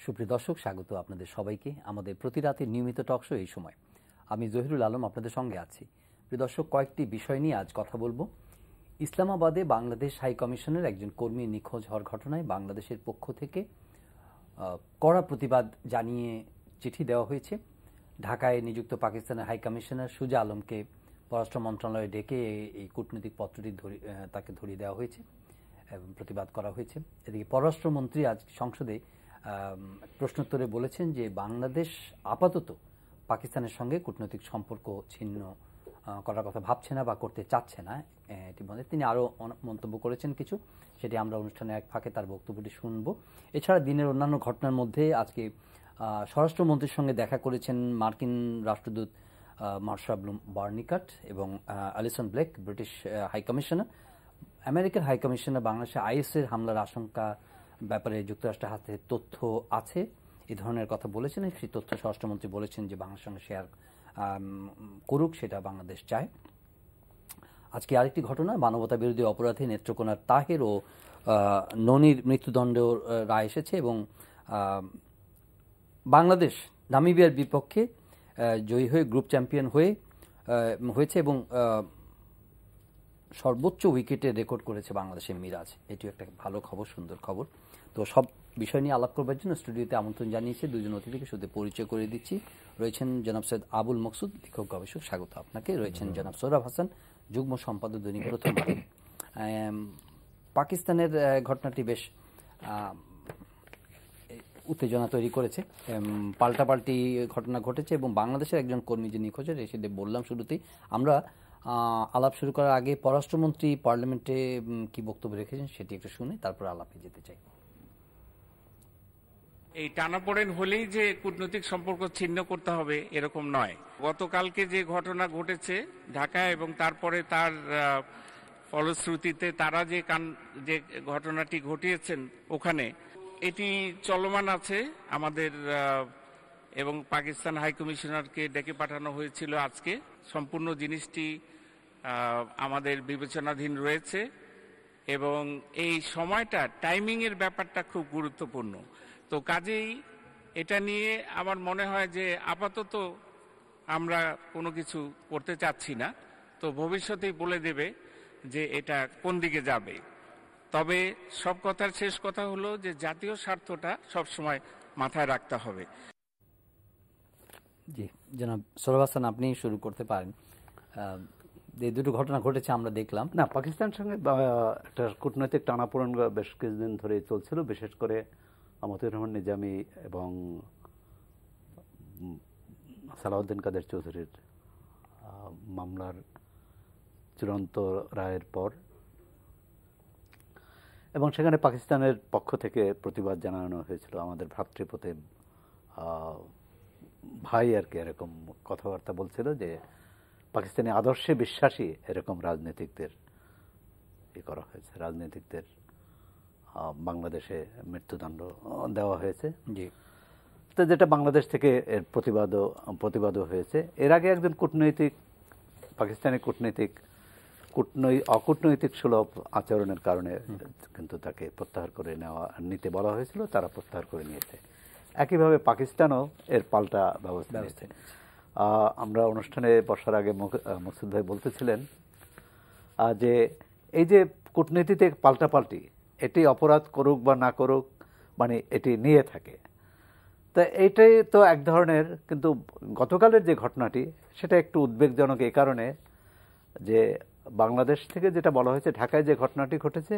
সুপ্রিয় দর্শক, স্বাগত আপনাদের সবাইকে আমাদের প্রতি রাতের নিয়মিত টকশো এই সময়। আমি জহিরুল আলম আপনাদের সঙ্গে আছি। প্রিয় দর্শক, কয়েকটি বিষয় নিয়ে আজ কথা বলবো। ইসলামাবাদে বাংলাদেশ হাই কমিশনের একজন কর্মী নিখোঁজ হওয়ার ঘটনায় বাংলাদেশের পক্ষ থেকে কড়া প্রতিবাদ জানিয়ে চিঠি দেওয়া হয়েছে। ঢাকায় নিযুক্ত পাকিস্তানের হাই কমিশনার সুজা আলমকে পররাষ্ট্র মন্ত্রণালয়ে ডেকে এই কূটনৈতিক পত্রটি তাকে ধরিয়ে দেওয়া হয়েছে এবং প্রতিবাদ করা হয়েছে। এদিকে পররাষ্ট্রমন্ত্রী আজ সংসদে প্রশ্নোত্তরে বলেছেন যে বাংলাদেশ আপাতত পাকিস্তানের সঙ্গে কূটনৈতিক সম্পর্ক ছিন্ন করার কথা ভাবছে না বা করতে চাচ্ছে না। ইতিমধ্যে তিনি আরও মন্তব্য করেছেন কিছু, সেটি আমরা অনুষ্ঠানে এক ফাঁকে তার বক্তব্যটি শুনব। এছাড়া দিনের অন্যান্য ঘটনার মধ্যে আজকে স্বরাষ্ট্রমন্ত্রীর সঙ্গে দেখা করেছেন মার্কিন রাষ্ট্রদূত মার্শা ব্লুম বার্নিকাট এবং Alison Blake, British high commissioner. আমেরিকার হাই কমিশনার বাংলাদেশে আইএসের হামলার আশঙ্কা ব্যাপারে যুক্তরাষ্ট্রের হাতে তথ্য আছে এই ধরনের কথা বলেছেন। সেই তথ্য স্বরাষ্ট্রমন্ত্রী বলেছেন যে বাংলাদেশের সঙ্গে শেয়ার করুক, সেটা বাংলাদেশ চায়। আজকে আরেকটি ঘটনা, মানবতা বিরোধী অপরাধে নেত্রকোনার তাহের ও ননির মৃত্যুদণ্ড রায় এসেছে এবং বাংলাদেশ নামিবিয়ার বিপক্ষে জয়ী হয়ে গ্রুপ চ্যাম্পিয়ন হয়েছে এবং সর্বোচ্চ উইকেটে রেকর্ড করেছে বাংলাদেশের মিরাজ। এটিও একটা ভালো খবর, সুন্দর খবর। তো সব বিষয় নিয়ে আলাপ করবার জন্য স্টুডিওতে আমন্ত্রণ জানিয়েছে দুজন অতিথিকে। শুধু পরিচয় করে দিচ্ছি। রয়েছেন জনাব সৈয়দ আবুল মকসুদ, লেখক গবেষক, স্বাগত আপনাকে। রয়েছেন জনাব সোহরাব হাসান, যুগ্ম সম্পাদক দৈনিক প্রথম আলো। পাকিস্তানের ঘটনাটি বেশ উত্তেজনা তৈরি করেছে, পাল্টাপাল্টি ঘটনা ঘটেছে এবং বাংলাদেশের একজন কর্মী যে নিখোঁজ হয়েছে, সেটা বললাম শুরুতেই। আমরা আলাপ শুরু করার আগে পররাষ্ট্রমন্ত্রী পার্লামেন্টে কি বক্তব্য রেখেছেন সেটি একটু শুনে তারপর আলাপে যেতে চাই। এই টানাপোড়েন হলেই যে কূটনৈতিক সম্পর্ক ছিন্ন করতে হবে এরকম নয়। গতকালকে যে ঘটনা ঘটেছে ঢাকায় এবং তারপরে তার ফলশ্রুতিতে তারা যে ঘটনাটি ঘটিয়েছেন ওখানে, এটি চলমান আছে আমাদের এবং পাকিস্তান হাই কমিশনারকে ডেকে পাঠানো হয়েছিল আজকে। সম্পূর্ণ জিনিসটি আমাদের বিবেচনাধীন রয়েছে এবং এই সময়টা টাইমিং এর ব্যাপারটা খুব গুরুত্বপূর্ণ। তো কাজেই এটা নিয়ে আমার মনে হয় যে আপাতত আমরা কোনো কিছু করতে চাচ্ছি না, তো ভবিষ্যতেই বলে দেবে যে এটা কোন দিকে যাবে। তবে সব কথার শেষ কথা হলো যে জাতীয় স্বার্থটা সবসময় মাথায় রাখতে হবে। জি জনাব সোহরাব হাসান, আপনি শুরু করতে পারেন। এই দুটো ঘটনা ঘটেছে আমরা দেখলাম। না, পাকিস্তানের সঙ্গে একটা কূটনৈতিক টানাপোড়েন বেশ কিছুদিন ধরেই চলছিল, বিশেষ করে মতিউর রহমান নিজামী এবং সালাউদ্দিন কাদের চৌধুরীর মামলার চূড়ান্ত রায়ের পর, এবং সেখানে পাকিস্তানের পক্ষ থেকে প্রতিবাদ জানানো হয়েছিল। আমাদের ভ্রাতৃপ্রতিম ভাই আর কি এরকম কথাবার্তা বলছিল যে পাকিস্তানি আদর্শে বিশ্বাসী এরকম রাজনীতিকদের করা হয়েছে, রাজনীতিকদের বাংলাদেশে মৃত্যুদণ্ড দেওয়া হয়েছে। জি, তো যেটা বাংলাদেশ থেকে এর প্রতিবাদও হয়েছে। এর আগে একজন পাকিস্তানি অকূটনৈতিক সুলভ আচরণের কারণে কিন্তু তাকে প্রত্যাহার করে নিতে বলা হয়েছিল, তারা প্রত্যাহার করে নিয়েছে। একইভাবে পাকিস্তানও এর পাল্টা ব্যবস্থা নিয়েছে। আমরা অনুষ্ঠানে বসার আগে মকসুদ ভাই বলতেছিলেন যে এই যে কূটনীতিতে পাল্টাপাল্টি, এটি অপরাধ করুক বা না করুক, মানে এটি নিয়ে থাকে। তা এইটাই তো এক ধরনের, কিন্তু গতকালের যে ঘটনাটি সেটা একটু উদ্বেগজনক এই কারণে যে বাংলাদেশ থেকে যেটা বলা হয়েছে, ঢাকায় যে ঘটনাটি ঘটেছে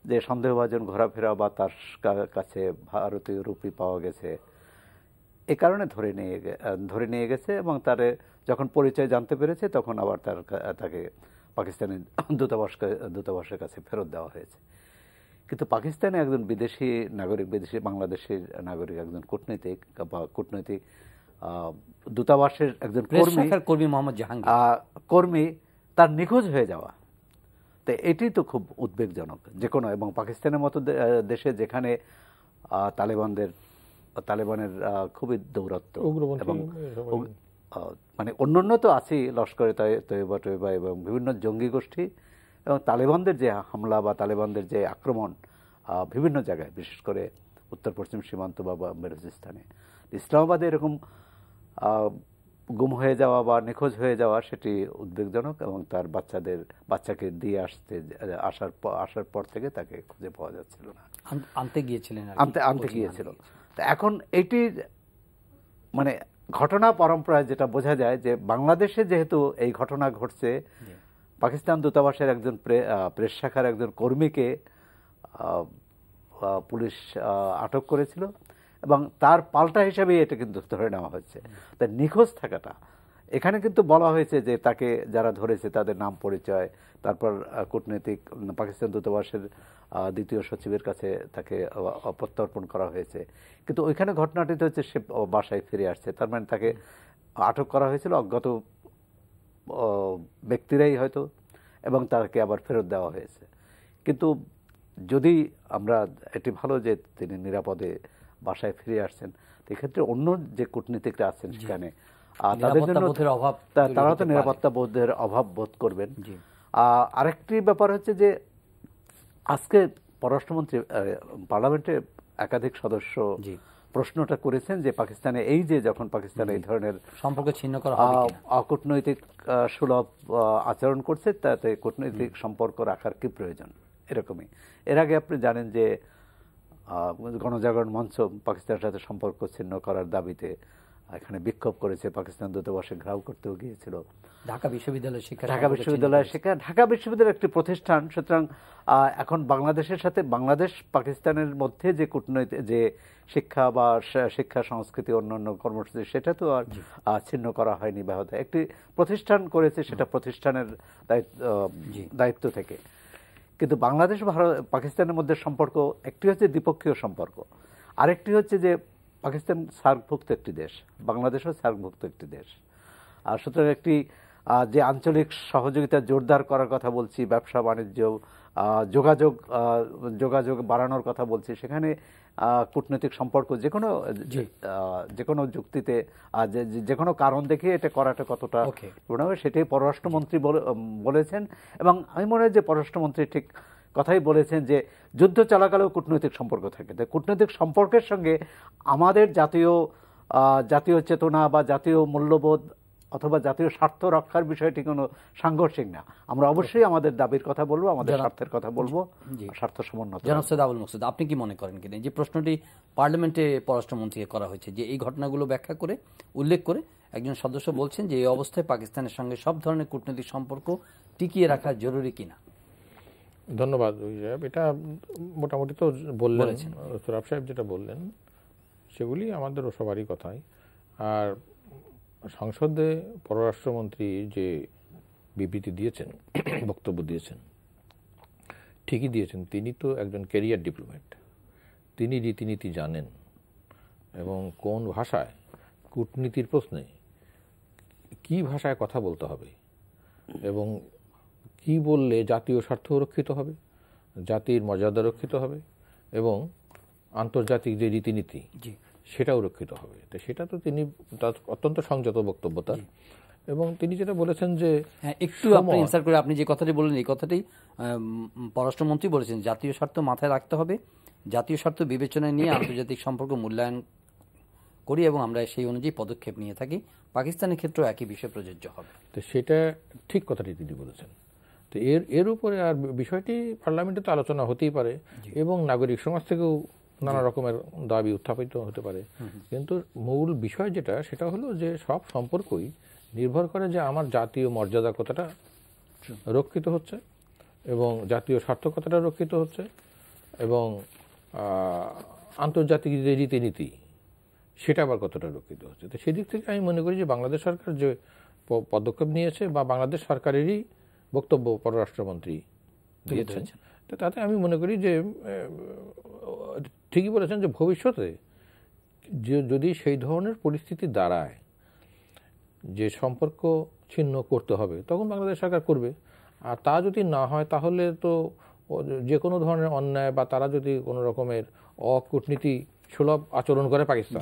যে সন্দেহভাজন ঘোরাফেরা বা তার কাছে ভারতীয় রুপি পাওয়া গেছে, এ কারণে ধরে নিয়ে গেছে এবং তার যখন পরিচয় জানতে পেরেছে তখন আবার তাকে পাকিস্তানি দূতাবাসের কাছে ফেরত দেওয়া হয়েছে। কিন্তু পাকিস্তানে একজন বিদেশি বাংলাদেশের নাগরিক, একজন কূটনৈতিক দূতাবাসের একজন কর্মী মোহাম্মদ জাহাঙ্গীর কর্মী তার নিখোঁজ হয়ে যাওয়া, তো এটি তো খুব উদ্বেগজনক। যে কোনো, এবং পাকিস্তানের মতো দেশে যেখানে তালেবানের খুবই দৌরাত্ম্য এবং মানে অন্যান্য তো আছেই, লস্করে তৈবা এবং বিভিন্ন জঙ্গি গোষ্ঠী, এবং তালেবানদের যে হামলা বা তালেবানদের যে আক্রমণ বিভিন্ন জায়গায়, বিশেষ করে উত্তর পশ্চিম সীমান্ত বা বেলুচিস্তানে। ইসলামাবাদে এরকম গুম হয়ে যাওয়া বা নিখোঁজ হয়ে যাওয়া সেটি উদ্বেগজনক, এবং তার বাচ্চাকে দিয়ে আসার পর থেকে তাকে খুঁজে পাওয়া যাচ্ছিল না। আনতে গিয়েছিলেন, আনতে গিয়েছিল। তো এখন এটি মানে ঘটনা পরম্পরায় যেটা বোঝা যায় যে বাংলাদেশে যেহেতু এই ঘটনা ঘটছে, পাকিস্তান দূতাবাসের একজন প্রেস শাখার একজন কর্মীকে পুলিশ আটক করেছিল, এবং তার পাল্টা হিসাবে এটা কিন্তু ধরে নেওয়া হচ্ছে। তাই নিখোঁজ থাকাটা এখানে কিন্তু বলা হয়েছে যে তাকে যারা ধরেছে তাদের নাম পরিচয়, তারপর কূটনৈতিক পাকিস্তান দূতাবাসের দ্বিতীয় সচিবের কাছে তাকে প্রত্যর্পণ করা হয়েছে। কিন্তু ওইখানে ঘটনাটিতে হচ্ছে সে বাসায় ফিরে আসছে, তার মানে তাকে আটক করা হয়েছিল অজ্ঞাত ব্যক্তিরাই হয়তো, এবং তাকে আবার ফেরত দেওয়া হয়েছে। কিন্তু যদি আমরা এটি ভালো যে তিনি নিরাপদে বাসায় ফিরে আসছেন, এক্ষেত্রে অন্য যে কূটনীতিকরা আছেন সেখানে তাদের জন্য তারা তো নিরাপত্তা বোধের অভাব বোধ করবেন। আরেকটি ব্যাপার হচ্ছে যে আজকে পররাষ্ট্রমন্ত্রী পার্লামেন্টে একাধিক সদস্য প্রশ্নটা করেছেন যে পাকিস্তানে এই যে যখন পাকিস্তান এই ধরনের সম্পর্ক ছিন্ন করা হবে কিনা, অকূটনৈতিক সুলভ আচরণ করছে, তাতে কূটনৈতিক সম্পর্ক রাখার কি প্রয়োজন, এরকমই। এর আগে আপনি জানেন যে গণজাগরণ মঞ্চ পাকিস্তানের সাথে সম্পর্ক ছিন্ন করার দাবিতে এখানে বিক্ষোভ করেছে, পাকিস্তান দূতাবাসে ঘেরাও করতেও গিয়েছিল। ঢাকা বিশ্ববিদ্যালয়ের শিক্ষা ঢাকা বিশ্ববিদ্যালয়ের একটি প্রতিষ্ঠান। সুতরাং এখন বাংলাদেশের সাথে বাংলাদেশ পাকিস্তানের মধ্যে যে কূটনৈতিক যে শিক্ষা বা শিক্ষা সংস্কৃতি অন্যান্য কর্মসূচি সেটা তো আর ছিন্ন করা হয়নি ব্যাহত, একটি প্রতিষ্ঠান করেছে, সেটা প্রতিষ্ঠানের দায়িত্ব থেকে। কিন্তু বাংলাদেশ পাকিস্তানের মধ্যে সম্পর্ক একটি হচ্ছে দ্বিপক্ষীয় সম্পর্ক, আরেকটি হচ্ছে যে পাকিস্তান সার্কভুক্ত একটি দেশ, বাংলাদেশও সার্কভুক্ত একটি দেশ। আর সুতরাং একটি যে আঞ্চলিক সহযোগিতা জোরদার করার কথা বলছি, ব্যবসা বাণিজ্য যোগাযোগ বাড়ানোর কথা বলছি, সেখানে কূটনৈতিক সম্পর্ক যে কোনো যুক্তিতে যে কোনো কারণ দেখে এটা করাটা কতটা হবে সেটাই পররাষ্ট্রমন্ত্রী বলেছেন। এবং আমি মনে হয় যে পররাষ্ট্রমন্ত্রী ঠিক কথাই বলেছেন যে যুদ্ধ চলাকালেও কূটনৈতিক সম্পর্ক থাকে। তাই কূটনৈতিক সম্পর্কের সঙ্গে আমাদের জাতীয় চেতনা বা জাতীয় মূল্যবোধ অথবা জাতীয় স্বার্থ রক্ষার বিষয়টি কোনো সাংঘর্ষিক না। আমরা অবশ্যই আমাদের দাবির কথা বলবো, আমাদের স্বার্থের কথা বলবো, স্বার্থ সমুন্নত। জনাব সৈয়দ আবুল মকসুদ, আপনি কি মনে করেন কিনা যে প্রশ্নটি পার্লামেন্টে পররাষ্ট্রমন্ত্রীকে করা হয়েছে, যে এই ঘটনাগুলো ব্যাখ্যা করে উল্লেখ করে একজন সদস্য বলছেন যে এই অবস্থায় পাকিস্তানের সঙ্গে সব ধরনের কূটনৈতিক সম্পর্ক টিকিয়ে রাখা জরুরি কিনা? ধন্যবাদ। এটা মোটামুটি তো বললেন, সোরাব সাহেব যেটা বললেন সেগুলি আমাদেরও সবারই কথাই। আর সংসদে পররাষ্ট্রমন্ত্রী যে বিবৃতি দিয়েছেন, বক্তব্য দিয়েছেন, ঠিকই দিয়েছেন। তিনি তো একজন ক্যারিয়ার ডিপ্লোম্যাট, তিনি রীতিনীতি জানেন এবং কোন ভাষায় কূটনীতির প্রশ্নে কি ভাষায় কথা বলতে হবে এবং কি বললে জাতীয় স্বার্থ রক্ষিত হবে, জাতির মর্যাদা রক্ষিত হবে এবং আন্তর্জাতিক যে রীতিনীতি সেটাও রক্ষিত হবে। তো সেটা তো তিনি অত্যন্ত সংযত বক্তব্য তার। এবং তিনি যেটা বলেছেন যে একটু আপনি ইনসার্ট করে আপনি যে কথাটি বললেন এই কথাটি পররাষ্ট্রমন্ত্রী বলেছেন, জাতীয় স্বার্থ মাথায় রাখতে হবে, জাতীয় স্বার্থ বিবেচনায় নিয়ে আন্তর্জাতিক সম্পর্ক মূল্যায়ন করি এবং আমরা সেই অনুযায়ী পদক্ষেপ নিয়ে থাকি। পাকিস্তানের ক্ষেত্রেও একই বিষয় প্রযোজ্য হবে। তো সেটা ঠিক কথাটি তিনি বলেছেন। তো এর উপরে আর বিষয়টি পার্লামেন্টে তো আলোচনা হতেই পারে এবং নাগরিক সমাজ থেকেও নানা রকমের দাবি উত্থাপিত হতে পারে। কিন্তু মূল বিষয় যেটা সেটা হলো যে সব সম্পর্কই নির্ভর করে যে আমার জাতীয় মর্যাদা কতটা রক্ষিত হচ্ছে এবং জাতীয় স্বার্থ কতটা রক্ষিত হচ্ছে এবং আন্তর্জাতিক যে রীতিনীতি সেটা আবার কতটা রক্ষিত হচ্ছে। তো সেদিক থেকে আমি মনে করি যে বাংলাদেশ সরকার যে পদক্ষেপ নিয়েছে বা বাংলাদেশ সরকারেরই বক্তব্য পররাষ্ট্রমন্ত্রী দিয়েছেন, তো তাতে আমি মনে করি যে ঠিকই বলেছেন যে ভবিষ্যতে যদি সেই ধরনের পরিস্থিতি দাঁড়ায় যে সম্পর্ক ছিন্ন করতে হবে তখন বাংলাদেশ সরকার করবে। আর তা যদি না হয় তাহলে তো যে কোনো ধরনের অন্যায় বা তারা যদি কোনো রকমের অকূটনীতি সুলভ আচরণ করে পাকিস্তান,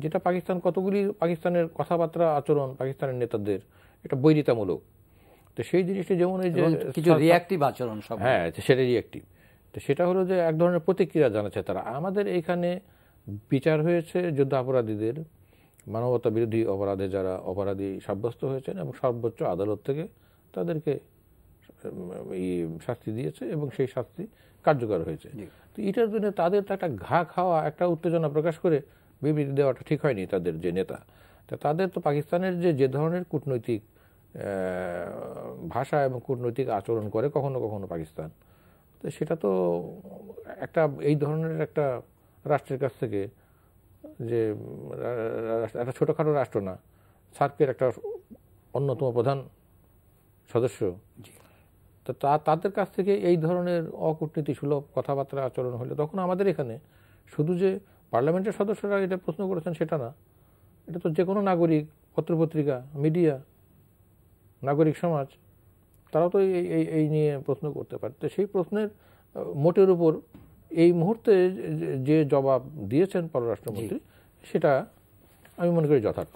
যেটা পাকিস্তানের কথাবার্তা আচরণ পাকিস্তানের নেতাদের এটা বৈরিতামূলক, তো সেই জিনিসটা যেমন এই যে কিছু রিঅ্যাক্টিভ আচরণ সব, হ্যাঁ সেটা রিঅ্যাক্টিভ, তো সেটা হলো যে এক ধরনের প্রতিক্রিয়া জানাচ্ছে তারা। আমাদের এইখানে বিচার হয়েছে যুদ্ধাপরাধীদের, মানবতা বিরোধী অপরাধে যারা অপরাধী সাব্যস্ত হয়েছেন, এবং সর্বোচ্চ আদালত থেকে তাদেরকে এই শাস্তি দিয়েছে এবং সেই শাস্তি কার্যকর হয়েছে। তো এটার জন্য তাদের তো একটা ঘা খাওয়া, একটা উত্তেজনা প্রকাশ করে বিবৃতি দেওয়াটা ঠিক হয়নি তাদের যে নেতা। তা তাদের তো পাকিস্তানের যে ধরনের কূটনৈতিক ভাষা এবং কূটনৈতিক আচরণ করে কখনো কখনো পাকিস্তান, তো সেটা তো একটা এই ধরনের একটা রাষ্ট্রের কাছ থেকে, যে একটা ছোটোখাটো রাষ্ট্র না, সার্কের একটা অন্যতম প্রধান সদস্য, তো তাদের কাছ থেকে এই ধরনের অকূটনীতি সুলভ কথাবার্তা আচরণ হলে তখন আমাদের এখানে শুধু যে পার্লামেন্টের সদস্যরা এটা প্রশ্ন করেছেন সেটা না, এটা তো যে কোনো নাগরিক, পত্রপত্রিকা, মিডিয়া, নাগরিক সমাজ, তারাও তো এই নিয়ে প্রশ্ন করতে পারে। তো সেই প্রশ্নের মোটের উপর এই মুহূর্তে যে জবাব দিয়েছেন পররাষ্ট্রমন্ত্রী, সেটা আমি মনে করি যথার্থ।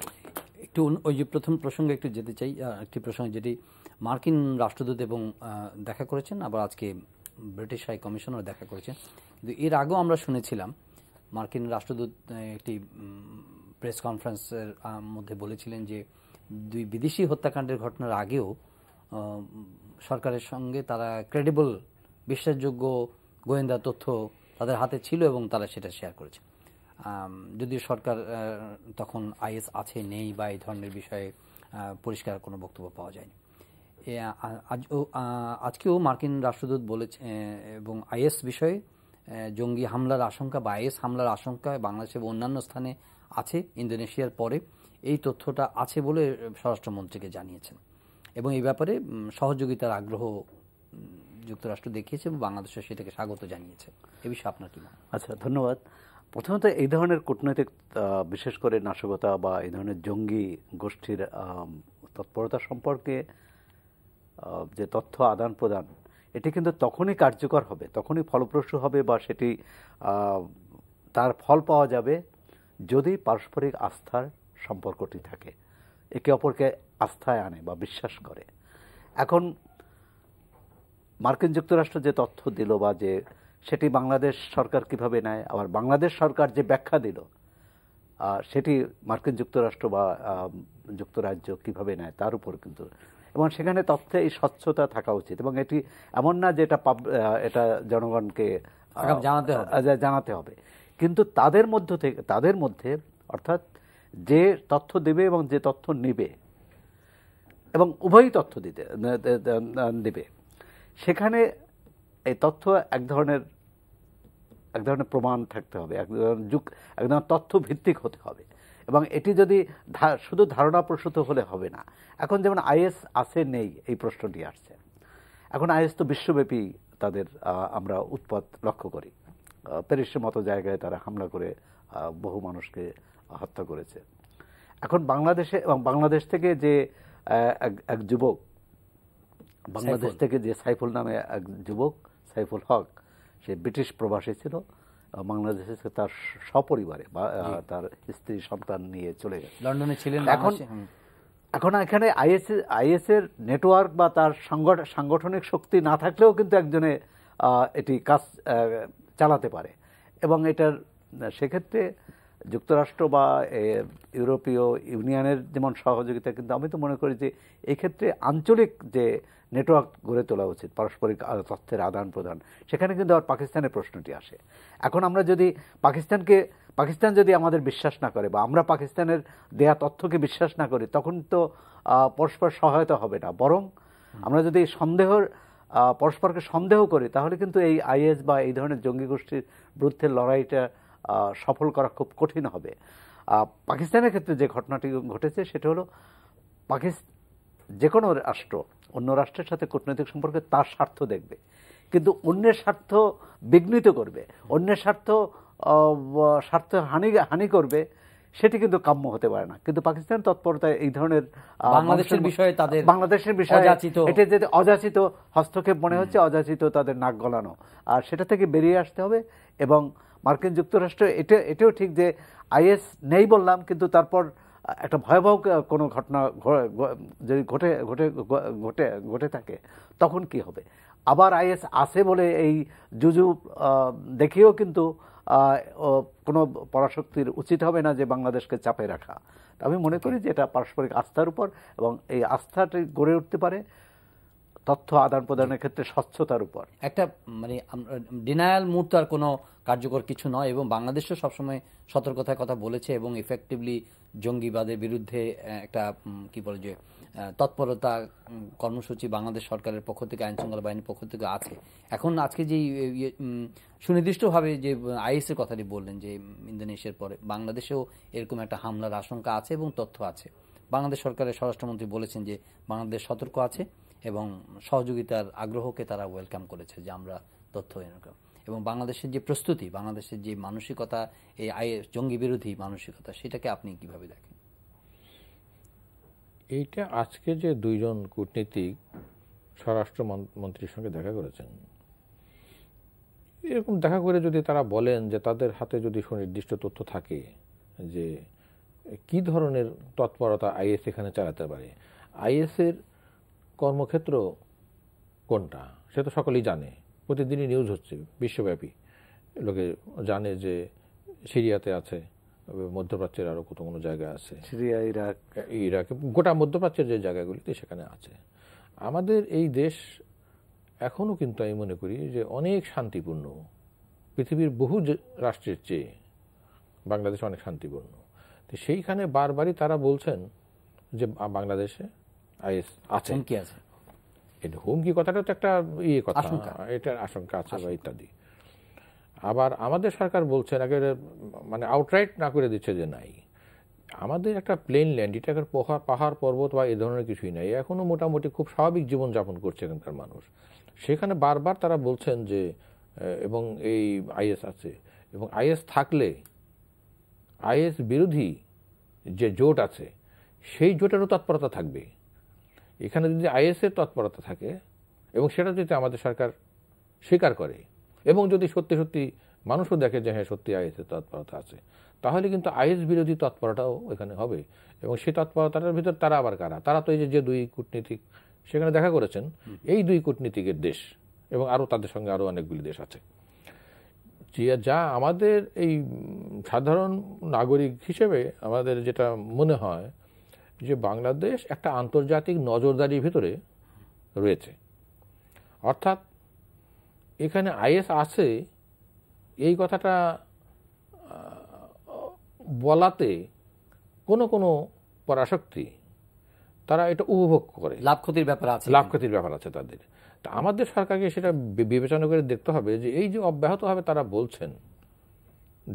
একটু ওই যে প্রথম প্রসঙ্গে একটু যেতে চাই, একটি প্রসঙ্গ যেটি মার্কিন রাষ্ট্রদূত এবং দেখা করেছেন, আবার আজকে ব্রিটিশ হাই কমিশনার দেখা করেছেন। কিন্তু এর আগেও আমরা শুনেছিলাম মার্কিন রাষ্ট্রদূত একটি প্রেস কনফারেন্সের মধ্যে বলেছিলেন যে দুই বিদেশি হত্যাকাণ্ডের ঘটনার আগেও সরকারের সঙ্গে তারা ক্রেডিবল, বিশ্বাসযোগ্য গোয়েন্দা তথ্য তাদের হাতে ছিল এবং তারা সেটা শেয়ার করেছে। যদিও সরকার তখন আইএস আছে নেই বা এই ধরনের বিষয়ে পরিষ্কার কোনো বক্তব্য পাওয়া যায়নি। আজকেও মার্কিন রাষ্ট্রদূত বলেছে এবং আইএস বিষয়ে জঙ্গি হামলার আশঙ্কা বা আইএস হামলার আশঙ্কা বাংলাদেশ এবং অন্যান্য স্থানে আছে, ইন্দোনেশিয়ার পরে এই তথ্যটা আছে বলে স্বরাষ্ট্রমন্ত্রীকে জানিয়েছেন এবং এই ব্যাপারে সহযোগিতার আগ্রহ যুক্তরাষ্ট্র দেখিয়েছে এবং বাংলাদেশও সেটাকে স্বাগত জানিয়েছে। এ বিষয়ে আপনার কি মত? আচ্ছা, ধন্যবাদ। প্রথমত এই ধরনের কূটনৈতিক, বিশেষ করে নাশকতা বা এই ধরনের জঙ্গি গোষ্ঠীর তৎপরতা সম্পর্কে যে তথ্য আদান প্রদান, এটি কিন্তু তখনই কার্যকর হবে, তখনই ফলপ্রসূ হবে বা সেটি তার ফল পাওয়া যাবে যদি পারস্পরিক আস্থার সম্পর্কটি থাকে, একে অপরকে আস্থায় আনে বা বিশ্বাস করে। এখন মার্কিন যুক্তরাষ্ট্র যে তথ্য দিল বা যে সেটি বাংলাদেশ সরকার কিভাবে নেয়, আবার বাংলাদেশ সরকার যে ব্যাখ্যা দিল সেটি মার্কিন যুক্তরাষ্ট্র বা যুক্তরাজ্য কিভাবে নেয় তার উপর কিন্তু, এবং সেখানে তথ্যে এই স্বচ্ছতা থাকা উচিত এবং এটি এমন না যে এটা জনগণকে জানাতে হবে। কিন্তু তাদের মধ্যে অর্থাৎ যে তথ্য দেবে এবং যে তথ্য নিবে এবং উভয়ই তথ্য দিবে, সেখানে এই তথ্য এক ধরনের প্রমাণ থাকতে হবে, এক ধরনের তথ্য ভিত্তিক হতে হবে এবং এটি যদি শুধু ধারণা প্রসূত হলে হবে না। এখন যেমন আইএস আছে নেই এই প্রশ্নটি আসছে, এখন আইএস তো বিশ্বব্যাপী তাদের আমরা উৎপাত লক্ষ্য করি, প্যারিসের মতো জায়গায় তারা হামলা করে বহু মানুষকে হত্যা করেছে। এখন বাংলাদেশে এবং বাংলাদেশ থেকে যে এক যুবক, বাংলাদেশ থেকে যে সাইফুল নামে এক যুবক, সাইফুল হক, সে ব্রিটিশ প্রবাসী ছিল, বাংলাদেশে তার সপরিবারে তার স্ত্রী সন্তান নিয়ে চলে গেছে, লন্ডনে ছিলেন। এখন এখানে আইএস এর নেটওয়ার্ক বা তার সাংগঠনিক শক্তি না থাকলেও কিন্তু একজনে এটি কাজ চালাতে পারে এবং এটার সেক্ষেত্রে যুক্তরাষ্ট্র বা ইউরোপীয় ইউনিয়নের যেমন সহযোগিতা, কিন্তু আমি তো মনে করি যে এই ক্ষেত্রে আঞ্চলিক যে নেটওয়ার্ক গড়ে তোলা উচিত, পারস্পরিক তথ্যের আদান প্রদান, সেখানে কিন্তু আবার পাকিস্তানের প্রশ্নটি আসে। এখন আমরা যদি পাকিস্তান যদি আমাদের বিশ্বাস না করে বা আমরা পাকিস্তানের দেয়া তথ্যকে বিশ্বাস না করি, তখন তো পরস্পর সহায়তা হবে না, বরং আমরা যদি পরস্পরকে সন্দেহ করি, তাহলে কিন্তু এই আইএস বা এই ধরনের জঙ্গি গোষ্ঠীর বিরুদ্ধে লড়াইটা সফল করা খুব কঠিন হবে। পাকিস্তানের ক্ষেত্রে যে ঘটনাটি ঘটেছে সেটা হলো যে কোনো রাষ্ট্র অন্য রাষ্ট্রের সাথে কূটনৈতিক সম্পর্কে তার স্বার্থ দেখবে, কিন্তু অন্যের স্বার্থ বিঘ্নিত করবে, অন্যের স্বার্থ হানি করবে, সেটি কিন্তু কাম্য হতে পারে না। কিন্তু পাকিস্তান তৎপরতায় এই ধরনের বাংলাদেশের বিষয়ে এটা যে অযাচিত হস্তক্ষেপ মনে হচ্ছে, অযাচিত তাদের নাক গলানো, আর সেটা থেকে বেরিয়ে আসতে হবে। এবং মার্কিন যুক্তরাষ্ট্র এটাও ঠিক যে আইএস নেই বললাম, কিন্তু তারপর একটা ভয়াবহ কোনো ঘটনা যদি ঘটে থাকে তখন কি হবে? আবার আইএস আছে বলে এই জুজু দেখিয়েও কিন্তু কোনো পরাশক্তির উচিত হবে না যে বাংলাদেশকে চাপে রাখা। আমি মনে করি যে এটা পারস্পরিক আস্থার উপর, এবং এই আস্থাটি গড়ে উঠতে পারে তথ্য আদান প্রদানের ক্ষেত্রে স্বচ্ছতার উপর। একটা মানে ডিনায়াল মুড তো আর কোনো কার্যকর কিছু নয়, এবং বাংলাদেশও সবসময় সতর্কতার কথা বলেছে এবং ইফেক্টিভলি জঙ্গিবাদের বিরুদ্ধে একটা কি বলে যে তৎপরতা কর্মসূচি বাংলাদেশ সরকারের পক্ষ থেকে, আইন শৃঙ্খলা বাহিনীর পক্ষ থেকে আছে। এখন আজকে যে সুনির্দিষ্টভাবে যে আইএসের কথাটি বললেন যে ইন্দোনেশিয়ার পরে বাংলাদেশেও এরকম একটা হামলার আশঙ্কা আছে এবং তথ্য আছে। বাংলাদেশ সরকারের স্বরাষ্ট্রমন্ত্রী বলেছেন যে বাংলাদেশ সতর্ক আছে এবং সহযোগিতার আগ্রহকে তারা ওয়েলকাম করেছে, যে আমরা তথ্য এরকম। এবং বাংলাদেশের যে প্রস্তুতি, বাংলাদেশের যে মানসিকতা, এই জঙ্গি বিরোধী মানসিকতা, সেটাকে আপনি কিভাবে দেখেন? এইটা আজকে যে দুইজন কূটনীতিক স্বরাষ্ট্রমন্ত্রীর সঙ্গে দেখা করেছেন, এরকম দেখা করে যদি তারা বলেন যে তাদের হাতে যদি সুনির্দিষ্ট তথ্য থাকে যে কি ধরনের তৎপরতা আইএস এখানে চালাতে পারে, আইএসের কর্মক্ষেত্র কোনটা সে তো সকলেই জানে, প্রতিদিনই নিউজ হচ্ছে বিশ্বব্যাপী, লোকে জানে যে সিরিয়াতে আছে, মধ্যপ্রাচ্যের আরও কত কোনো জায়গা আছে, সিরিয়া, ইরাক, গোটা মধ্যপ্রাচ্যের যে জায়গাগুলিতে সেখানে আছে। আমাদের এই দেশ এখনও কিন্তু আমি মনে করি যে অনেক শান্তিপূর্ণ, পৃথিবীর বহু রাষ্ট্রের চেয়ে বাংলাদেশ অনেক শান্তিপূর্ণ। তো সেইখানে বারবারই তারা বলছেন যে বাংলাদেশে আইএস আছে, এটা হুমকি কথাটা তো একটা কথা, এটার আশঙ্কা আছে বা ইত্যাদি। আবার আমাদের সরকার বলছেন একেবারে মানে আউটরাইট না করে দিচ্ছে যে নাই। আমাদের একটা প্লেন ল্যান্ড, এটা একটা পাহাড় পর্বত বা এ ধরনের কিছুই নাই, এখনো মোটামুটি খুব স্বাভাবিক জীবনযাপন করছে এখানকার মানুষ। সেখানে বারবার তারা বলছেন যে এবং এই আইএস আছে, এবং আইএস থাকলে আইএস বিরোধী যে জোট আছে সেই জোটেরও তৎপরতা থাকবে। এখানে যদি আইএসের তৎপরতা থাকে এবং সেটা যদি আমাদের সরকার স্বীকার করে এবং যদি সত্যি সত্যি মানুষও দেখে যে হ্যাঁ সত্যি আইএসের তৎপরতা আছে, তাহলে কিন্তু আইএস বিরোধী তৎপরতাও এখানে হবে। এবং সেই তৎপরতার ভিতর তারা আবার কারা? তারা তো এই যে দুই কূটনীতিক সেখানে দেখা করেছেন, এই দুই কূটনীতিকের দেশ এবং আরও তাদের সঙ্গে আরও অনেকগুলি দেশ আছে, যা আমাদের এই সাধারণ নাগরিক হিসেবে আমাদের যেটা মনে হয় যে বাংলাদেশ একটা আন্তর্জাতিক নজরদারির ভিতরে রয়েছে। অর্থাৎ এখানে আইএস আছে এই কথাটা বলাতে কোনো কোনো পরাশক্তি তারা এটা উপভোগ করে, লাভ ক্ষতির ব্যাপার আছে তাদের। তা আমাদের সরকারকে সেটা বিবেচনা করে দেখতে হবে যে এই যে অব্যাহতভাবে তারা বলছেন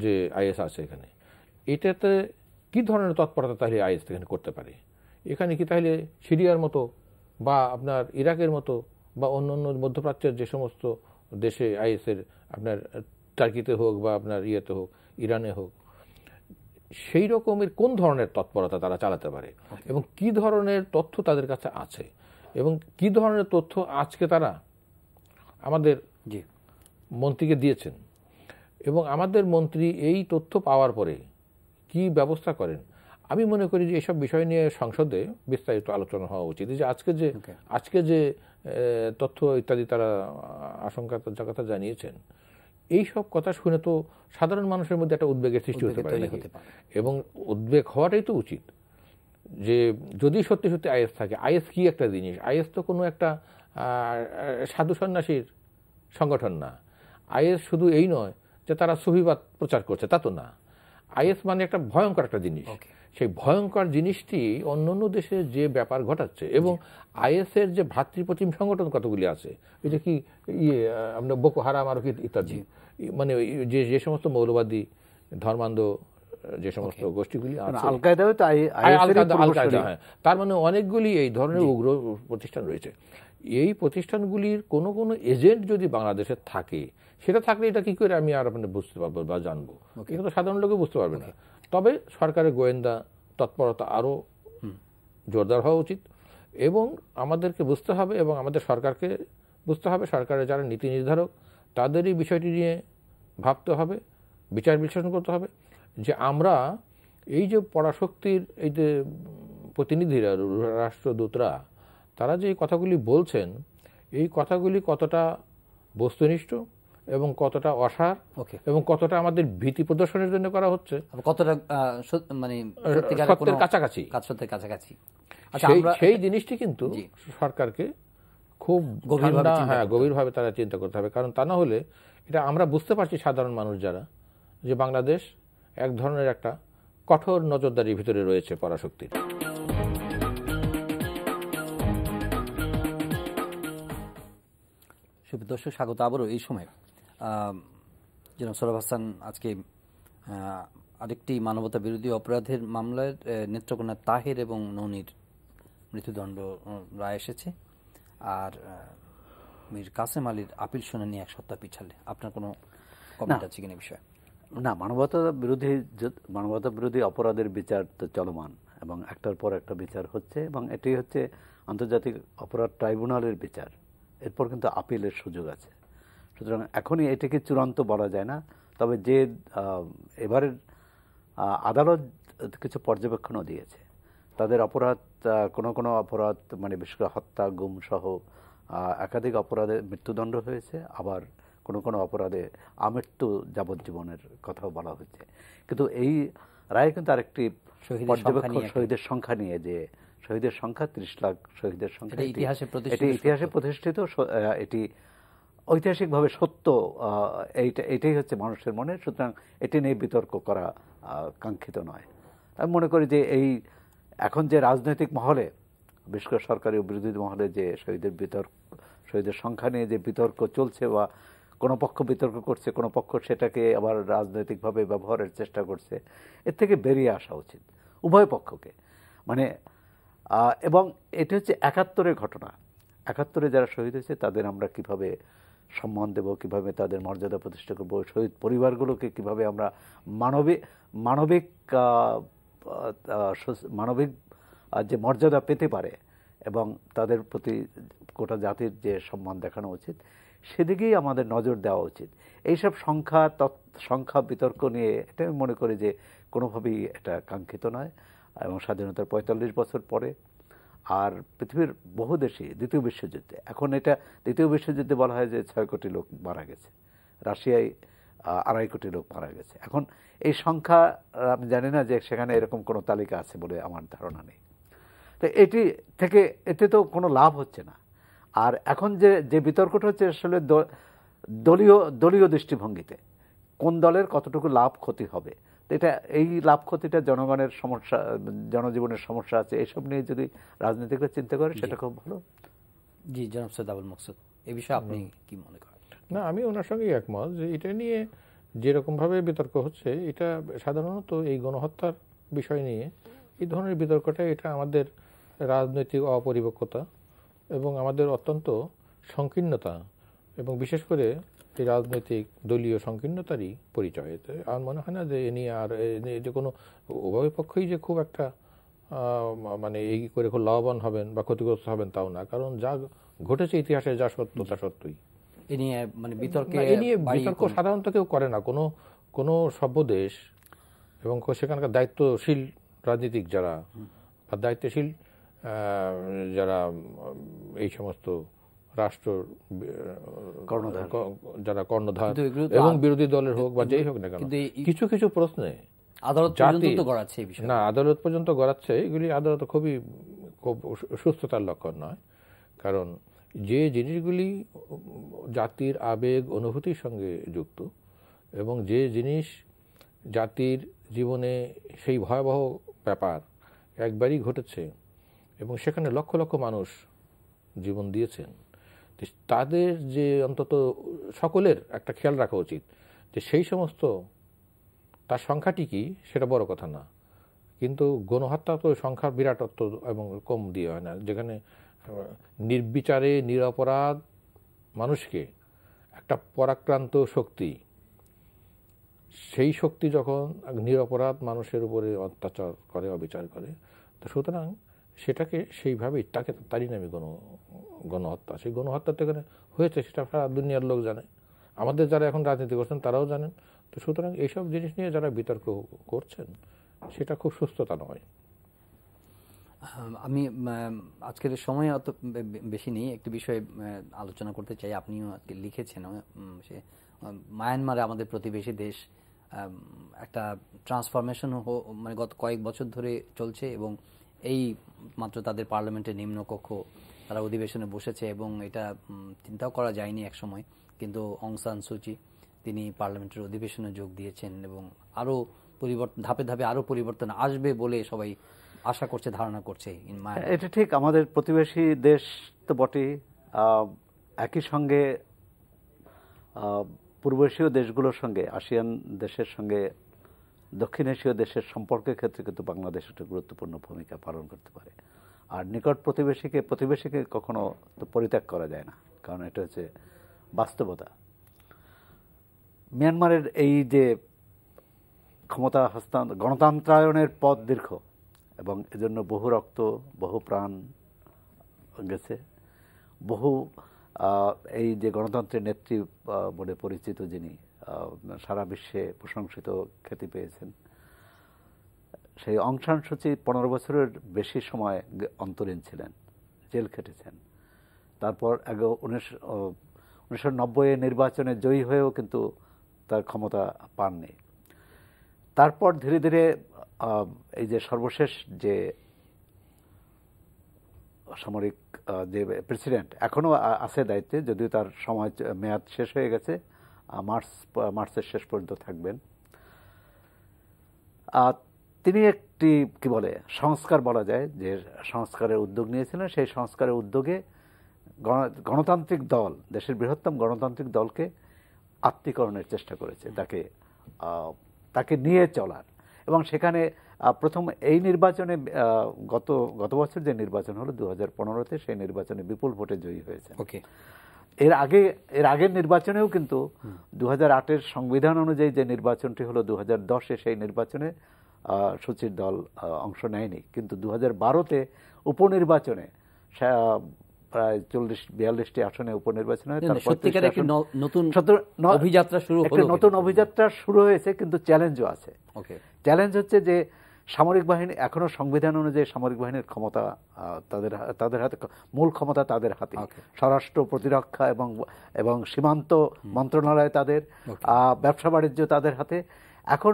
যে আইএস আছে এখানে, এটাতে কি ধরনের তৎপরতা তাহলে আইএস এখানে করতে পারে। এখানে কি তাহলে সিরিয়ার মতো বা আপনার ইরাকের মতো বা অন্যান্য মধ্যপ্রাচ্যের যে সমস্ত দেশে আইএসের, আপনার টার্কিতে হোক বা আপনার ইয়েতে হোক, ইরানে হোক, সেই রকমের কোন ধরনের তৎপরতা তারা চালাতে পারে এবং কি ধরনের তথ্য তাদের কাছে আছে এবং কি ধরনের তথ্য আজকে তারা আমাদের মন্ত্রীকে দিয়েছেন এবং আমাদের মন্ত্রী এই তথ্য পাওয়ার পরে কি ব্যবস্থা করেন। আমি মনে করি যে এসব বিষয় নিয়ে সংসদে বিস্তারিত আলোচনা হওয়া উচিত। যে আজকে যে তথ্য ইত্যাদি তারা আশঙ্কা কথা জানিয়েছেন, এই সব কথা শুনে তো সাধারণ মানুষের মধ্যে একটা উদ্বেগের সৃষ্টি হতে পারে এবং উদ্বেগ হওয়াটাই তো উচিত যে যদি সত্যি সত্যি আইএস থাকে, আইএস কি একটা জিনিস। আইএস তো কোনো একটা সাধু সন্ন্যাসীর সংগঠন না। আইএস শুধু এই নয় যে তারা সুফিবাদ প্রচার করছে, তা তো না। আইএস মানে একটা ভয়ঙ্কর একটা জিনিস। সেই ভয়ঙ্কর জিনিসটি অন্যান্য দেশে যে ব্যাপার ঘটাচ্ছে এবং আইএসের যে ভ্রাতৃপ্রতিম সংগঠন কতগুলি আছে, এটা কি আমরা বোকো হারাম আর ইত্যাদি, মানে যে সমস্ত মৌলবাদী ধর্মান্ধ যে সমস্ত গোষ্ঠীগুলি আছে, তার মানে অনেকগুলি এই ধরনের উগ্র প্রতিষ্ঠান রয়েছে। এই প্রতিষ্ঠানগুলির কোনো কোনো এজেন্ট যদি বাংলাদেশে থাকে, সেটা থাকলে এটা কি করে আমি আর আপনার বুঝতে পারবো বা জানবো, এটা তো সাধারণ লোকে বুঝতে পারবে না। তবে সরকারের গোয়েন্দা তৎপরতা আরও জোরদার হওয়া উচিত এবং আমাদেরকে বুঝতে হবে এবং আমাদের সরকারকে বুঝতে হবে, সরকারের যারা নীতি নির্ধারক তাদের এই বিষয়টি নিয়ে ভাবতে হবে, বিচার বিশ্লেষণ করতে হবে যে আমরা এই যে পরাশক্তির এই যে প্রতিনিধিরা, রাষ্ট্রদূতরা, তারা যে কথাগুলি বলছেন, এই কথাগুলি কতটা বস্তুনিষ্ঠ এবং কতটা অসার এবং কতটা আমাদের ভীতি প্রদর্শনের জন্য করা হচ্ছে, কতটা মানে সত্যের কাছাকাছি, সেই জিনিসটি কিন্তু সরকারকে খুব গভীরভাবে তারা চিন্তা করতে হবে। কারণ তা না হলে এটা আমরা বুঝতে পারছি সাধারণ মানুষ যারা, যে বাংলাদেশ এক ধরনের একটা কঠোর নজরদারির ভিতরে রয়েছে পরাশক্তির। দর্শক স্বাগত আবারও এই সময়। জনাব সোহরাব হাসান, আজকে আরেকটি মানবতা বিরোধী অপরাধের মামলায় নেত্রকোনা তাহের এবং ননির মৃত্যুদণ্ড রায় এসেছে, আর মীর কাসেম আলীর আপিল শুনানি এক সপ্তাহ পিছালে। আপনার কোনো কমেন্ট আছে কিনা বিষয়ে? না, মানবতা বিরোধী অপরাধের বিচার তো চলমান এবং একটার পর একটা বিচার হচ্ছে, এবং এটি হচ্ছে আন্তর্জাতিক অপরাধ ট্রাইব্যুনালের বিচার। এরপর কিন্তু আপিলের সুযোগ আছে। সুতরাং এখনই এটিকে চূড়ান্ত বলা যায় না। তবে যে এবারের আদালত কিছু পর্যবেক্ষণও দিয়েছে, তাদের অপরাধ কোনো অপরাধ মানে বিশেষ করে হত্যা, গুম সহ একাধিক অপরাধে মৃত্যুদণ্ড হয়েছে, আবার কোনো অপরাধে আমৃত্যু যাবজ্জীবনের কথাও বলা হয়েছে। কিন্তু এই রায়ে কিন্তু আরেকটি পর্যবেক্ষণ শহীদের সংখ্যা নিয়ে, যে শহীদের সংখ্যা 30 লাখ শহীদের সংখ্যা, এটি ইতিহাসে প্রতিষ্ঠিত, এটি ঐতিহাসিকভাবে সত্য, এইটাই হচ্ছে মানুষের মনে। সুতরাং এটি নিয়ে বিতর্ক করা কাঙ্ক্ষিত নয়। আমি মনে করি যে এই এখন যে রাজনৈতিক মহলে, বিশেষ করে সরকারি ও বিরোধী মহলে যে শহীদের সংখ্যা নিয়ে যে বিতর্ক চলছে, বা কোনো পক্ষ বিতর্ক করছে, কোনো পক্ষ সেটাকে আবার রাজনৈতিকভাবে ব্যবহারের চেষ্টা করছে, এর থেকে বেরিয়ে আসা উচিত উভয় পক্ষকে। মানে এবং এটি হচ্ছে 71-এর ঘটনা। 71-এ যারা শহীদ হয়েছে তাদের আমরা কিভাবে সম্মান দেব, কিভাবে তাদের মর্যাদা প্রতিষ্ঠা করব, শহীদ পরিবারগুলোকে কিভাবে আমরা মানবিক যে মর্যাদা পেতে পারে এবং তাদের প্রতি গোটা জাতির যে সম্মান দেখানো উচিত, সেদিকেই আমাদের নজর দেওয়া উচিত। এইসব সংখ্যা বিতর্ক নিয়ে এটা আমি মনে করি যে কোনোভাবেই এটা কাঙ্ক্ষিত নয়। এবং স্বাধীনতার 45 বছর পরে, আর পৃথিবীর বহু দেশে দ্বিতীয় বিশ্বযুদ্ধে, এখন এটা দ্বিতীয় বিশ্বযুদ্ধে বলা হয় যে 6 কোটি লোক মারা গেছে, রাশিয়ায় 2.5 কোটি লোক মারা গেছে। এখন এই সংখ্যা আমি জানি না যে সেখানে এরকম কোনো তালিকা আছে বলে আমার ধারণা নেই। তো এতে তো কোনো লাভ হচ্ছে না। আর এখন যে বিতর্কটা হচ্ছে আসলে দলীয় দৃষ্টিভঙ্গিতে কোন দলের কতটুকু লাভ ক্ষতি হবে। এটা এই লাভ ক্ষতিটা জনগণের সমস্যা, জনজীবনের সমস্যা আছে, এসব নিয়ে যদি রাজনীতিকরা চিন্তা করে সেটা খুব ভালো। জি, জনাব সৈয়দ আবুল মকসুদ, এই বিষয়ে আপনি কি মনে করেন? না, আমি ওনার সঙ্গে একমত যে এটা নিয়ে যেরকমভাবে বিতর্ক হচ্ছে, এটা সাধারণত এই গণহত্যার বিষয় নিয়ে এই ধরনের বিতর্কটা, এটা আমাদের রাজনৈতিক অপরিপক্কতা এবং আমাদের অত্যন্ত সংকীর্ণতা, এবং বিশেষ করে এই রাজনৈতিক দলীয় সংকীর্ণতারই পরিচয়। আমার মনে হয় না যে এ নিয়ে আর এটা কোনো উভয় পক্ষই যে খুব একটা মানে এই করে খুব লাভবান হবেন বা ক্ষতিগ্রস্ত হবেন তাও না। কারণ যা ঘটেছে ইতিহাসে, যা সত্য তা সত্যই। এ নিয়ে বিতর্ক সাধারণত কেউ করে না। কোনো সভ্য দেশ এবং সেখানকার দায়িত্বশীল রাজনীতিক যারা বা দায়িত্বশীল যারা এই সমস্ত রাষ্ট্র যারা কর্ণধার এবং বিরোধী দলের হোক বা যেই হোক না কেন, কিছু কিছু প্রশ্নে আদালত পর্যন্ত গড়াচ্ছে, এগুলি আদালত খুব সুস্থতার লক্ষণ নয়। কারণ যে জিনিসগুলি জাতির আবেগ অনুভূতির সঙ্গে যুক্ত, এবং যে জিনিস জাতির জীবনে সেই ভয়াবহ ব্যাপার একবারই ঘটেছে এবং সেখানে লক্ষ লক্ষ মানুষ জীবন দিয়েছেন, তাদের যে অন্তত সকলের একটা খেয়াল রাখা উচিত যে সেই সমস্ত তার সংখ্যাটি কি সেটা বড় কথা না, কিন্তু গণহত্যা তো সংখ্যার বিরাটত্ব এবং কম দিয়ে হয় না, যেখানে নির্বিচারে নিরপরাধ মানুষকে একটা পরাক্রান্ত শক্তি, সেই শক্তি যখন নিরপরাধ মানুষের উপরে অত্যাচার করে, অবিচার করে, তো সুতরাং সেটাকে সেইভাবেই তারই নামে গণহত্যা। সেই গণহত্যা তো এখানে হয়েছে, সেটা সারা দুনিয়ার লোক জানে, আমাদের যারা এখন রাজনীতি করছেন তারাও জানেন। তো সুতরাং এইসব জিনিস নিয়ে যারা বিতর্ক করছেন সেটা খুব সুস্থতা নয়। আমি আজকের সময় অত বেশি নেই, একটি বিষয়ে আলোচনা করতে চাই। আপনিও আজকে লিখেছেন সে মায়ানমারে আমাদের প্রতিবেশী দেশ একটা ট্রান্সফরমেশন মানে গত কয়েক বছর ধরে চলছে এবং এই মাত্র তাদের পার্লামেন্টের নিম্নকক্ষ তারা অধিবেশনে বসেছে এবং এটা চিন্তাও করা যায়নি এক সময়, কিন্তু অং সান সুচি তিনি পার্লামেন্টের অধিবেশনে যোগ দিয়েছেন এবং আরও পরিবর্তন ধাপে ধাপে আরও পরিবর্তন আসবে বলে সবাই আশা করছে, ধারণা করছে। এটা ঠিক, আমাদের প্রতিবেশী দেশ তো বটেই, একই সঙ্গে পূর্ব এশীয় দেশগুলোর সঙ্গে, আসিয়ান দেশের সঙ্গে দক্ষিণ এশীয় দেশের সম্পর্কের ক্ষেত্রে কিন্তু বাংলাদেশ একটা গুরুত্বপূর্ণ ভূমিকা পালন করতে পারে। আর নিকট প্রতিবেশীকে কখনো তো পরিত্যাগ করা যায় না, কারণ এটা হচ্ছে বাস্তবতা। মিয়ানমারের এই যে ক্ষমতা হস্তান্তর, গণতন্ত্রায়নের পথ দীর্ঘ এবং এজন্য বহু রক্ত, বহু প্রাণ গেছে, বহু এই যে গণতন্ত্রের নেত্রী বলে পরিচিত যিনি সারা বিশ্বে প্রশংসিত খ্যাতি পেয়েছেন, সেই অং সান সুচি 15 বছরের বেশি সময় অন্তরীণ ছিলেন, জেল খেটেছেন। তারপর 1990 নির্বাচনে জয়ী হয়েও কিন্তু তার ক্ষমতা পাননি। তারপর ধীরে ধীরে এই যে সর্বশেষ যে সামরিক যে প্রেসিডেন্ট এখনো আছে দায়িত্বে, যদিও তার সময় মেয়াদ শেষ হয়ে গেছে, মার্চের শেষ পর্যন্ত থাকবেন, তিনি একটি কি বলে সংস্কার বলা যায় যে সংস্কারের উদ্যোগ নিয়েছিলেন। সেই সংস্কারের উদ্যোগে গণতান্ত্রিক দল, দেশের বৃহত্তম গণতান্ত্রিক দলকে আত্মীকরণের চেষ্টা করেছে, তাকে নিয়ে চলার। এবং সেখানে প্রথম এই নির্বাচনে গত বছর যে নির্বাচন হলো 2015-তে, সেই নির্বাচনে বিপুল ভোটে জয়ী হয়েছে। এর আগের নির্বাচনেও কিন্তু 2008-এর সংবিধান অনুযায়ী যে নির্বাচনটি হলো 2010-এ, সেই নির্বাচনে সুচির দল অংশ নেয়নি। কিন্তু 2012-তে উপনির্বাচনে প্রায় 40-42টি আসনে উপনির্বাচন হয়। নতুন অভিযাত্রা শুরু হয়েছে, কিন্তু চ্যালেঞ্জও আছে। চ্যালেঞ্জ হচ্ছে যে সামরিক বাহিনী এখনো সংবিধান অনুযায়ী সামরিক বাহিনীর ক্ষমতা তাদের হাতে, মূল ক্ষমতা তাদের হাতে। স্বরাষ্ট্র, প্রতিরক্ষা এবং সীমান্ত মন্ত্রণালয় তাদের, ব্যবসা বাণিজ্য তাদের হাতে। এখন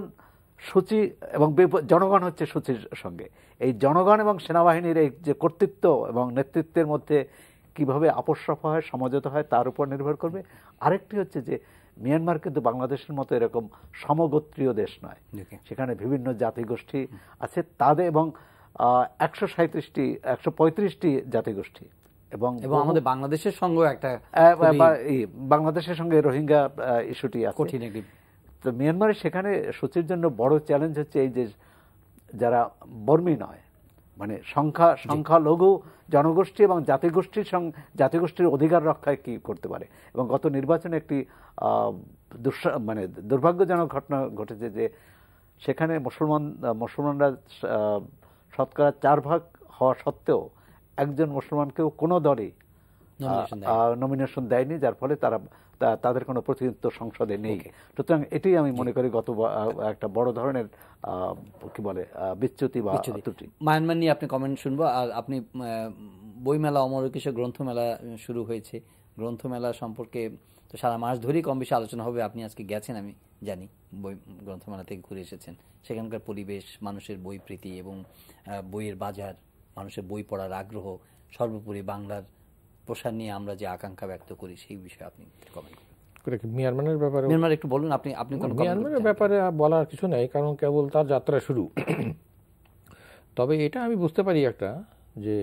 সূচি এবং জনগণ হচ্ছে সূচির সঙ্গে। এই জনগণ এবং সেনাবাহিনীর এই যে কর্তৃত্ব এবং নেতৃত্বের মধ্যে কিভাবে আপোষরফা হয়, সমঝোতা হয়, তার উপর নির্ভর করবে। আরেকটি হচ্ছে যে মিয়ানমার কিন্তু বাংলাদেশের মতো এরকম সমগোত্রীয় দেশ নয়, সেখানে বিভিন্ন জাতিগোষ্ঠী আছে তাদের, এবং 135টি জাতিগোষ্ঠী, এবং আমাদের বাংলাদেশের সঙ্গে বাংলাদেশের সঙ্গে রোহিঙ্গা ইস্যুটি আছে। তো মিয়ানমারের সেখানে সূচির জন্য বড় চ্যালেঞ্জ হচ্ছে এই যে যারা বর্মী নয়, মানে সংখ্যালঘু জনগোষ্ঠী এবং জাতিগোষ্ঠীর অধিকার রক্ষায় কি করতে পারে। এবং গত নির্বাচনে একটি দুর্ভাগ্যজনক ঘটনা ঘটেছে যে সেখানে মুসলমানরা শতকরা 4 ভাগ হওয়া সত্ত্বেও একজন মুসলমানকেও কোনো দলই নমিনেশন দেয়নি, যার ফলে তাদের কোনো প্রতিনিধিত্ব সংসদে নেই। সুতরাং এটাই আমি মনে করি একটা বড় ধরনের কি বলে বিচ্যুতি বা ত্রুটি। মায়ানমার নিয়ে আপনি কমেন্ট শুনবো। আর আপনি বইমেলা, অমর একুশে গ্রন্থমেলা শুরু হয়েছে, গ্রন্থমেলা সম্পর্কে তো সারা মাস ধরেই কম বেশি আলোচনা হবে। আপনি আজকে গেছেন, আমি জানি, গ্রন্থমেলা থেকে ঘুরে এসেছেন। সেখানকার পরিবেশ, মানুষের বই প্রীতি এবং বইয়ের বাজার, মানুষের বই পড়ার আগ্রহ, সর্বোপরি বাংলার প্রসার নিয়ে আমরা যে আকাঙ্ক্ষা ব্যক্ত করি, সেই বিষয়ে আপনি কমেন্ট করুন। মিয়ানমারের ব্যাপারে একটু বলুন। আপনি মিয়ানমারের ব্যাপারে বলার কিছু নেই, কারণ কেবল তার যাত্রা শুরু। তবে এটা আমি বুঝতে পারি একটা, যে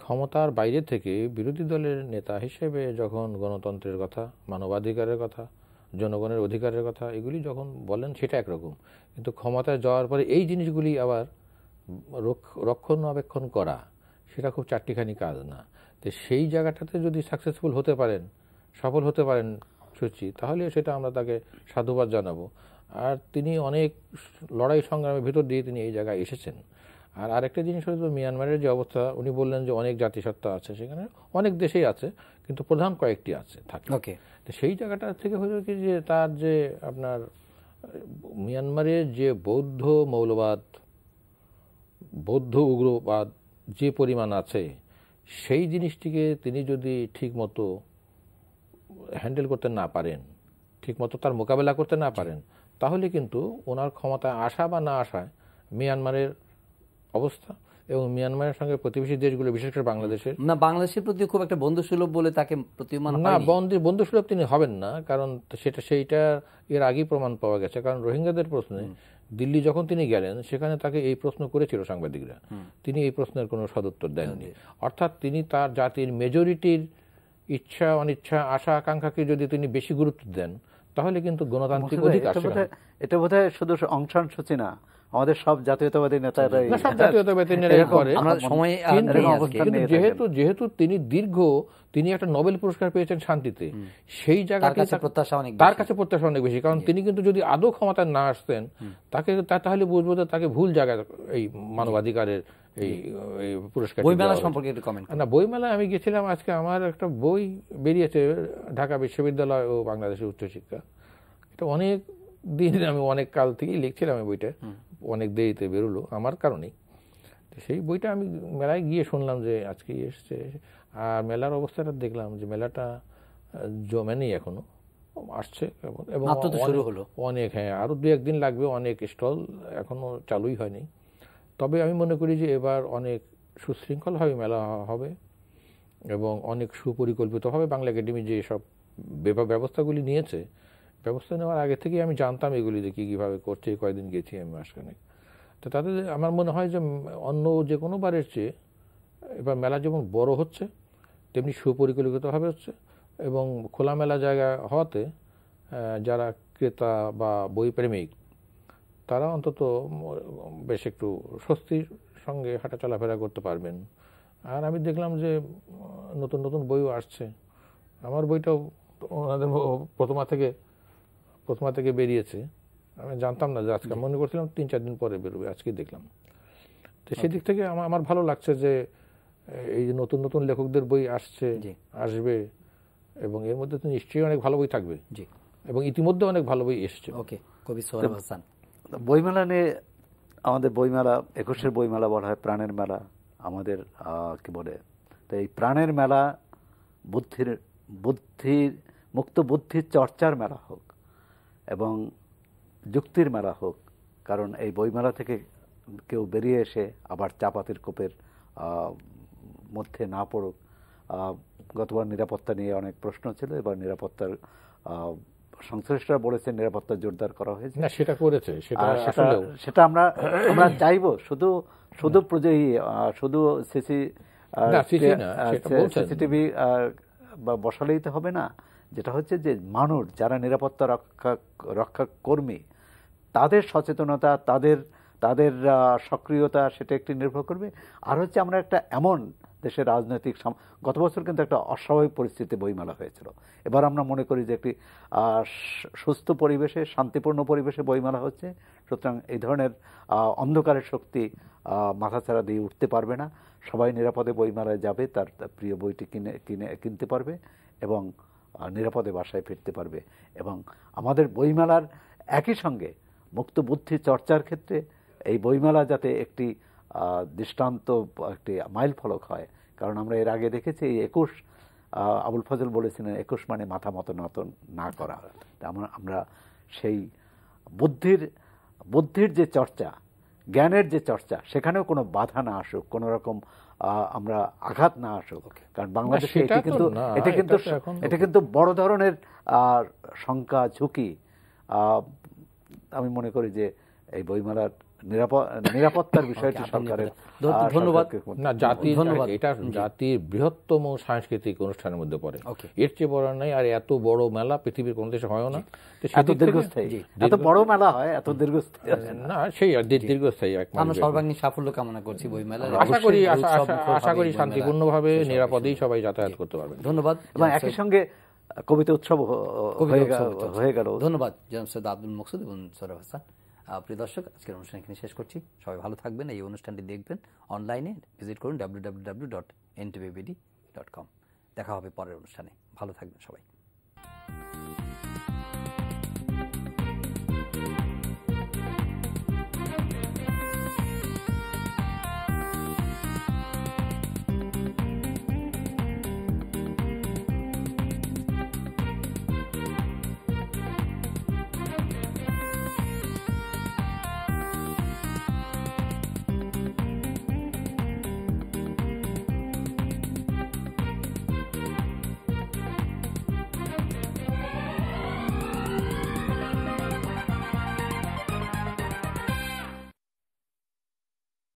ক্ষমতার বাইরে থেকে বিরোধী দলের নেতা হিসেবে যখন গণতন্ত্রের কথা, মানবাধিকারের কথা, জনগণের অধিকারের কথা এগুলি যখন বলেন সেটা একরকম, কিন্তু ক্ষমতায় যাওয়ার পরে এই জিনিসগুলি আবার রক্ষণাবেক্ষণ করা, সেটা খুব চারটিখানি কাজ না। তো সেই জায়গাটাতে যদি সাকসেসফুল হতে পারেন, সফল হতে পারেন সুচি, তাহলে সেটা আমরা তাকে সাধুবাদ জানাবো। আর তিনি অনেক লড়াই সংগ্রামের ভিতর দিয়ে তিনি এই জায়গায় এসেছেন। আর আরেকটা জিনিস হলো মিয়ানমারের যে অবস্থা, উনি বললেন যে অনেক জাতিসত্তা আছে সেখানে, অনেক দেশেই আছে, কিন্তু প্রধান কয়েকটি থাকে। তো সেই জায়গাটা থেকে হলো কি যে তার যে আপনার মিয়ানমারের যে বৌদ্ধ মৌলবাদ বৌদ্ধ উগ্রবাদ যে পরিমাণ আছে সেই জিনিসটিকে তিনি যদি ঠিক মতো হ্যান্ডেল করতে না পারেন, ঠিক মতো তার মোকাবেলা করতে না পারেন, তাহলে কিন্তু ওনার ক্ষমতায় আসা বা না আসায় মিয়ানমারের অবস্থা এবং মিয়ানমারের সঙ্গে প্রতিবেশী দেশগুলো, বিশেষ করে বাংলাদেশের না, বাংলাদেশের প্রতি খুব একটা বন্ধুসুলভ বলে তাকে প্রতিমান না, বন্ধুসুলভ তিনি হবেন না, কারণ সেইটা এর আগেই প্রমাণ পাওয়া গেছে। কারণ রোহিঙ্গাদের প্রশ্নে দিল্লি যখন তিনি গেলেন সেখানে তাকে এই প্রশ্ন করেছিল সাংবাদিকরা, তিনি এই প্রশ্নের কোনো সদুত্তর দেননি। অর্থাৎ তিনি তার জাতির মেজরিটির ইচ্ছা অনিচ্ছা আশা আকাঙ্ক্ষাকে যদি তিনি বেশি গুরুত্ব দেন তাহলে কিন্তু গণতান্ত্রিক অধিকার এটা বোধহয় শুধু অং সান সূচি না, আমাদের সব জাতীয়তাবাদী নেতারাই যেহেতু তিনি একটা নোবেল পুরস্কার পেয়েছেন শান্তিতে, সেই জায়গায় তার কাছে প্রত্যাশা অনেক বেশি। কারণ তিনি কিন্তু যদি আদৌ ক্ষমতায় না আসতেন তাহলে বুঝবো যে তাকে ভুল জায়গায় এই মানবাধিকারের এই পুরস্কার। বইমেলা সম্পর্কে একটু কমেন্ট না, বইমেলায় আমি গেছিলাম আজকে, আমার একটা বই বেরিয়েছে ঢাকা বিশ্ববিদ্যালয় ও বাংলাদেশের উচ্চশিক্ষা। এটা অনেক দিন আমি অনেক কাল থেকেই লিখছিলাম এই বইটা, অনেক দেরিতে বেরোলো আমার কারণেই। সেই বইটা আমি মেলায় গিয়ে শুনলাম যে আজকে এসছে, আর মেলার অবস্থাটা দেখলাম যে মেলাটা জমে নেই এখনো, আসছে এবং অনেক, হ্যাঁ আরো 2-1 দিন লাগবে, অনেক স্টল এখনো চালুই হয়নি। তবে আমি মনে করি যে এবার অনেক সুশৃঙ্খলভাবে মেলা হবে এবং অনেক সুপরিকল্পিতভাবে বাংলা একাডেমি যে সব ব্যবস্থাগুলি নিয়েছে, ব্যবস্থা নেওয়ার আগে থেকে আমি জানতাম এগুলি যে কীভাবে করছে। কয়েকদিন গেছি আমি মাসখানেক, তো তাতে আমার মনে হয় যে অন্য যে কোনো বারের চেয়ে এবার মেলা যেমন বড় হচ্ছে তেমনি সুপরিকল্পিতভাবে হচ্ছে এবং খোলামেলা জায়গা হওয়াতে যারা ক্রেতা বা বই প্রেমিক তারা অন্তত বেশ একটু স্বস্তির সঙ্গে হাঁটা চলাফেরা করতে পারবেন। আর আমি দেখলাম যে নতুন নতুন বইও আসছে। আমার বইটাও ওনাদের প্রথমা থেকে বেরিয়েছে, আমি জানতাম না যে আজকে, মনে করছিলাম 3-4 দিন পরে বেরোবে, আজকেই দেখলাম। তো সেদিক থেকে আমার ভালো লাগছে যে এই যে নতুন নতুন লেখকদের বই আসবে এবং এর মধ্যে তো নিশ্চয়ই অনেক ভালো বই থাকবে এবং ইতিমধ্যে অনেক ভালো বই এসছে। ওকে, কবি সোহরাব হাসান। বইমেলা নিয়ে, আমাদের বইমেলা 21-এর বইমেলা বলা হয় প্রাণের মেলা আমাদের, কি বলে, তো এই প্রাণের মেলা বুদ্ধির মুক্ত বুদ্ধির চর্চার মেলা হোক এবং যুক্তির মেলা হোক। কারণ এই বইমেলা থেকে কেউ বেরিয়ে এসে আবার চাপাতির কোপের মধ্যে না পড়ুক। গতবার নিরাপত্তা নিয়ে অনেক প্রশ্ন ছিল, এবার নিরাপত্তার সংশ্লিষ্টরা বলেছেন নিরাপত্তা জোরদার করা হয়েছে, সেটা করেছে, সেটা আমরা চাইবো। শুধু সিসিটিভি বসালেই তো হবে না। যেটা হচ্ছে যে মানুষ যারা নিরাপত্তা রক্ষা কর্মী তাদের সচেতনতা, তাদের সক্রিয়তা, সেটা একটি নির্ভর করবে। আর হচ্ছে আমরা একটা এমন দেশের রাজনৈতিক, গত বছর কিন্তু একটা অস্বাভাবিক পরিস্থিতি বইমেলা হয়েছিল, এবার আমরা মনে করি যে একটি সুস্থ পরিবেশে, শান্তিপূর্ণ পরিবেশে বইমেলা হচ্ছে। সুতরাং এই ধরনের অন্ধকারের শক্তি মাথাছাড়া দিয়ে উঠতে পারবে না। সবাই নিরাপদে বইমেলায় যাবে, তার প্রিয় বইটি কিনতে পারবে এবং নিরাপদে বাসায় ফিরতে পারবে। এবং আমাদের বইমেলার একই সঙ্গে মুক্ত বুদ্ধি চর্চার ক্ষেত্রে এই বইমেলা যাতে একটি দৃষ্টান্ত, একটি মাইল ফলক হয়। কারণ আমরা এর আগে দেখেছি এই 21, আবুল ফজল বলেছিলেন 21 মানে মাথা মতো নত না করা। আমরা সেই বুদ্ধির যে চর্চা, জ্ঞানের যে চর্চা, সেখানেও কোনো বাধা না আসুক, কোনো রকম আমরা আঘাত না আসুক। কারণ বাংলাদেশে এটা কিন্তু বড় ধরনের শঙ্কা, ঝুঁকি। আমি মনে করি যে এই বইমেলার নিরাপত্তার বিষয়টি সরকারের ধন্যবাদ। না, এটা জাতির বৃহত্তম সাংস্কৃতিক অনুষ্ঠানের মধ্যে পড়ে, এর চেয়ে বড় নাই। আর এত বড় মেলা পৃথিবীর কোন দেশে হয় না, এত দীর্ঘস্থায়ী, এত বড় মেলা হয়, এত দীর্ঘস্থায়ী না, সেই দীর্ঘস্থায়ী। আমরা সর্বাঙ্গীন সাফল্য কামনা করছি বইমেলা। আশা করি শান্তিপূর্ণভাবে নিরাপদেই সবাই যাতায়াত করতে পারবে। ধন্যবাদ। এবং একই সঙ্গে কবিতা উৎসব হয়ে গেল। ধন্যবাদ জনাব সৈয়দ আব্দুল মকসুদ এবং সোহরাব হাসান। প্রিয় দর্শক, আজকের অনুষ্ঠান এখানে শেষ করছি। সবাই ভালো থাকবেন। এই অনুষ্ঠানটি দেখবেন অনলাইনে, ভিজিট করুন www.ntvbd.com। দেখা হবে পরের অনুষ্ঠানে। ভালো থাকবেন সবাই।